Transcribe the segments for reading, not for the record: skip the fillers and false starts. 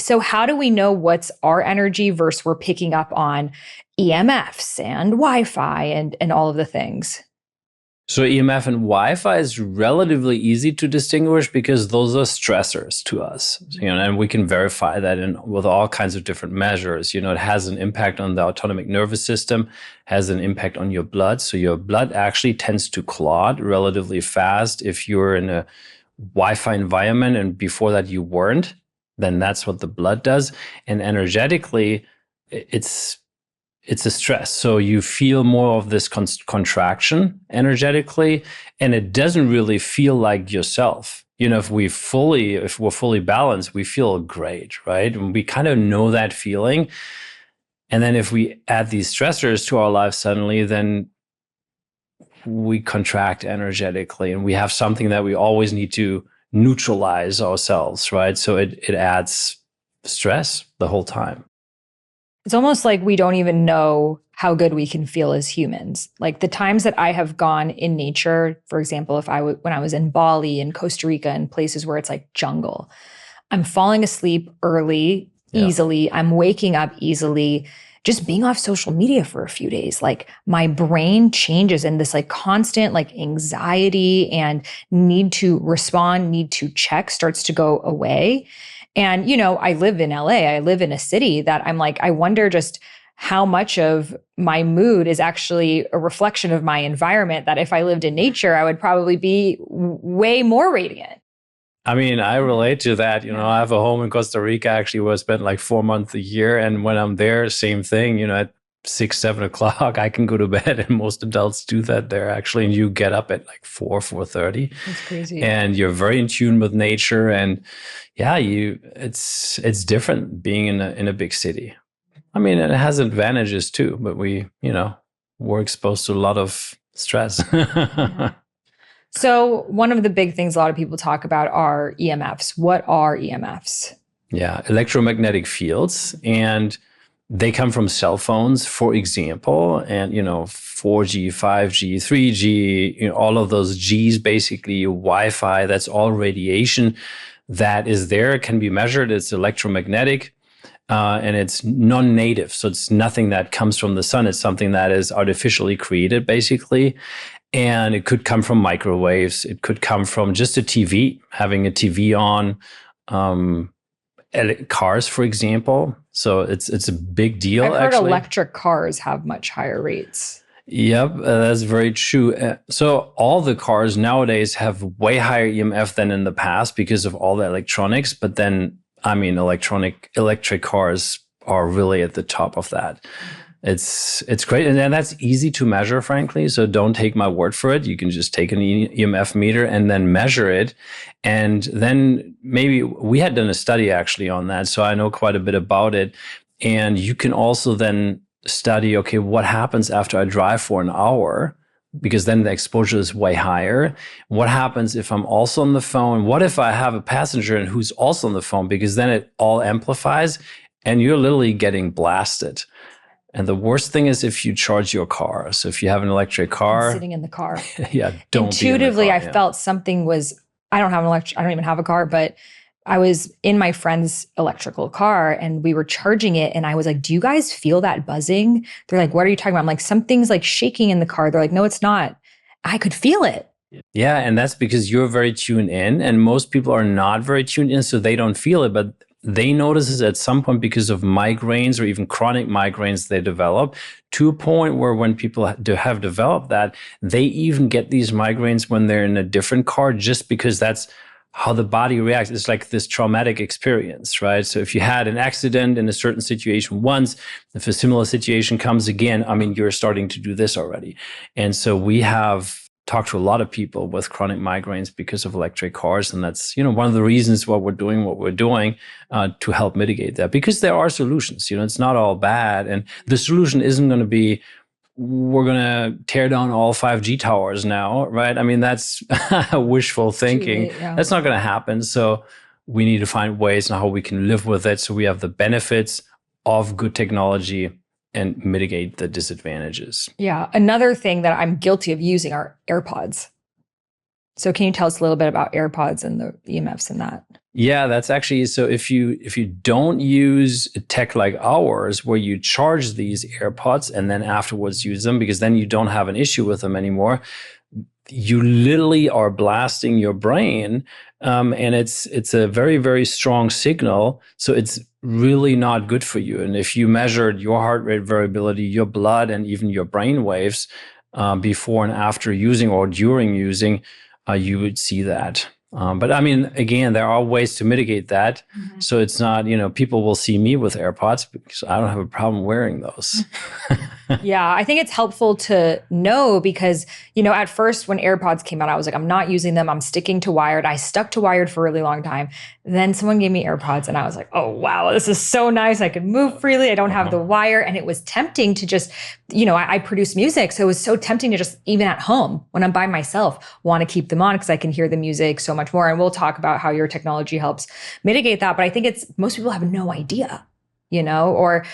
So how do we know what's our energy versus we're picking up on EMFs and Wi-Fi and all of the things? So EMF and Wi-Fi is relatively easy to distinguish because those are stressors to us, and we can verify that with all kinds of different measures. It has an impact on the autonomic nervous system, has an impact on your blood. So your blood actually tends to clot relatively fast if you're in a Wi-Fi environment, and before that you weren't, then that's what the blood does. And energetically, it's a stress. So you feel more of this contraction energetically, and it doesn't really feel like yourself. If we're fully balanced, we feel great, right? And we kind of know that feeling. And then if we add these stressors to our life suddenly, then we contract energetically, and we have something that we always need to neutralize ourselves, right? So it adds stress the whole time. It's almost like we don't even know how good we can feel as humans. Like the times that I have gone in nature, for example, when I was in Bali and Costa Rica and places where it's like jungle, I'm falling asleep early, easily. I'm waking up easily. Just being off social media for a few days, like my brain changes, and this like constant like anxiety and need to respond, need to check starts to go away. And, I live in LA, I live in a city that I'm like, I wonder just how much of my mood is actually a reflection of my environment, that if I lived in nature, I would probably be way more radiant. I mean, I relate to that. I have a home in Costa Rica, actually, where I spent like 4 months a year. And when I'm there, same thing, at 6, 7 o'clock, I can go to bed. And most adults do that there, actually. And you get up at like 4:30. That's crazy. And you're very in tune with nature. And yeah, it's different being in a big city. I mean, it has advantages too, but we're exposed to a lot of stress. So one of the big things a lot of people talk about are EMFs. What are EMFs? Yeah, electromagnetic fields. And they come from cell phones, for example, and 4G, 5G, 3G, all of those Gs, basically Wi-Fi, that's all radiation that is there, can be measured. It's electromagnetic, and it's non-native. So it's nothing that comes from the sun. It's something that is artificially created, basically. And it could come from microwaves. It could come from just a TV, having a TV on, cars, for example. So it's a big deal. I've heard electric cars have much higher rates. Yep, that's very true. So all the cars nowadays have way higher EMF than in the past because of all the electronics. But then, I mean, electric cars are really at the top of that. It's great. And then that's easy to measure, frankly. So don't take my word for it. You can just take an EMF meter and then measure it. And then maybe we had done a study actually on that. So I know quite a bit about it. And you can also then study, okay, what happens after I drive for an hour? Because then the exposure is way higher. What happens if I'm also on the phone? What if I have a passenger and who's also on the phone? Because then it all amplifies and you're literally getting blasted. And the worst thing is if you charge your car. So if you have an electric car, sitting in the car, don't intuitively, be in the car, I felt something was. I don't even have a car, but I was in my friend's electrical car and we were charging it, and I was like, "Do you guys feel that buzzing?" They're like, "What are you talking about?" I'm like, "Something's like shaking in the car." They're like, "No, it's not." I could feel it. Yeah, and that's because you're very tuned in, and most people are not very tuned in, so they don't feel it, but they notice it at some point because of migraines or even chronic migraines they develop, to a point where when people have developed that, they even get these migraines when they're in a different car, just because that's how the body reacts. It's like this traumatic experience, right? So if you had an accident in a certain situation once, if a similar situation comes again, I mean, you're starting to do this already. And so we have talked to a lot of people with chronic migraines because of electric cars. And that's, one of the reasons why we're doing what we're doing to help mitigate that, because there are solutions, it's not all bad. And the solution isn't going to be, we're going to tear down all 5G towers now, right? I mean, that's wishful thinking. Yeah. That's not going to happen. So we need to find ways on how we can live with it. So we have the benefits of good technology and mitigate the disadvantages. Yeah. Another thing that I'm guilty of using are AirPods. So can you tell us a little bit about AirPods and the EMFs in that? Yeah, that's actually, so if you don't use tech like ours, where you charge these AirPods and then afterwards use them, because then you don't have an issue with them anymore, you literally are blasting your brain, and it's a very, very strong signal. So it's really not good for you. And if you measured your heart rate variability, your blood, and even your brain waves before and after using or during using, you would see that. But I mean, again, there are ways to mitigate that. Mm-hmm. So it's not, people will see me with AirPods because I don't have a problem wearing those. Yeah, I think it's helpful to know because, at first when AirPods came out, I was like, I'm not using them. I'm sticking to wired. I stuck to wired for a really long time. Then someone gave me AirPods and I was like, oh, wow, this is so nice. I can move freely. I don't have the wire. And it was tempting to just, I produce music. So it was so tempting to just, even at home, when I'm by myself, want to keep them on because I can hear the music so much more. And we'll talk about how your technology helps mitigate that. But I think most people have no idea. Or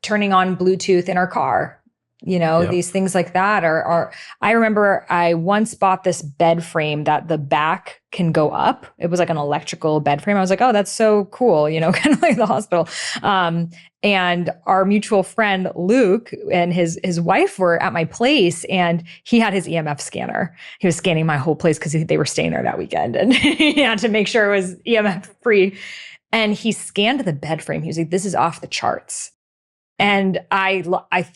turning on Bluetooth in our car, Yep. These things like that are, I remember I once bought this bed frame that the back can go up. It was like an electrical bed frame. I was like, oh, that's so cool, kind of like the hospital. And our mutual friend, Luke, and his wife were at my place and he had his EMF scanner. He was scanning my whole place because they were staying there that weekend and he had to make sure it was EMF free. And he scanned the bed frame. He was like, this is off the charts. And I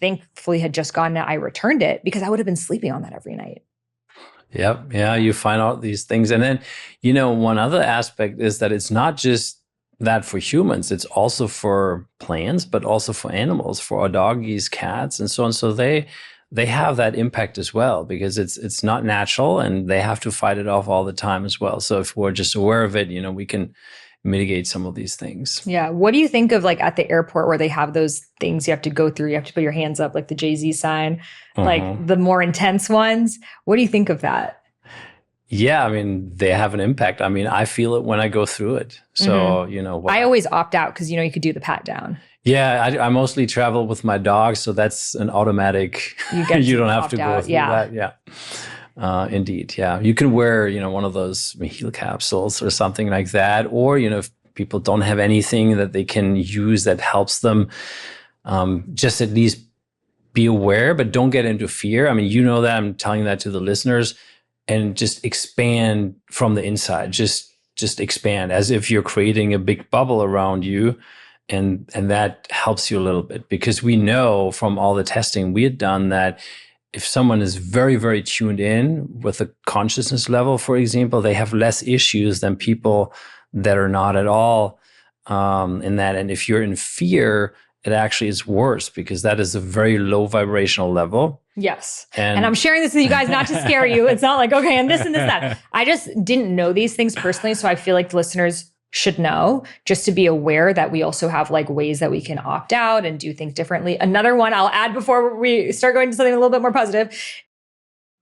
thankfully had just gotten it. I returned it because I would have been sleeping on that every night. Yep. Yeah. You find out these things. And then, one other aspect is that it's not just that for humans, it's also for plants, but also for animals, for our doggies, cats, and so on. So they have that impact as well because it's not natural and they have to fight it off all the time as well. So if we're just aware of it, we can mitigate some of these things. Yeah. What do you think of like at the airport where they have those things you have to go through? You have to put your hands up like the Jay-Z sign, like the more intense ones. What do you think of that? Yeah. I mean, they have an impact. I mean, I feel it when I go through it. So, I always opt out because, you could do the pat down. Yeah. I mostly travel with my dog. So that's an automatic, you don't have to go through that. Yeah. Indeed. Yeah. You can wear, one of those heel capsules or something like that. Or, if people don't have anything that they can use that helps them, just at least be aware, but don't get into fear. I mean, that I'm telling that to the listeners and just expand from the inside, just expand as if you're creating a big bubble around you. And that helps you a little bit because we know from all the testing we had done that if someone is very, very tuned in with a consciousness level, for example, they have less issues than people that are not at all in that. And if you're in fear, it actually is worse because that is a very low vibrational level. Yes. And I'm sharing this with you guys not to scare you. It's not like, okay, and this, that. I just didn't know these things personally. So I feel like the listeners should know just to be aware that we also have like ways that we can opt out and do things differently. Another one I'll add before we start going to something a little bit more positive,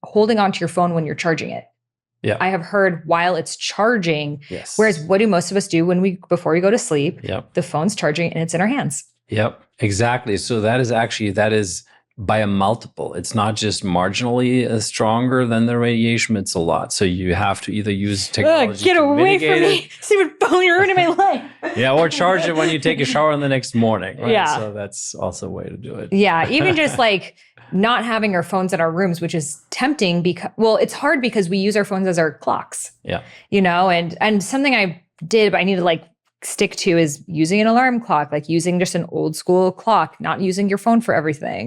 holding onto your phone when you're charging it. Yeah. I have heard while it's charging, yes. Whereas what do most of us do before we go to sleep? Yep. The phone's charging and it's in our hands. Yep, exactly. So that is by a multiple. It's not just marginally stronger than the radiation, it's a lot. So you have to either use technology get to away from me. See what phone you're ruining my life. Yeah, or charge it when you take a shower in the next morning. Right? Yeah. So that's also a way to do it. Yeah, even just like not having our phones in our rooms, which is tempting because, it's hard because we use our phones as our clocks. Yeah. And something I did, but I need to like stick to is using an alarm clock, like using just an old school clock, not using your phone for everything.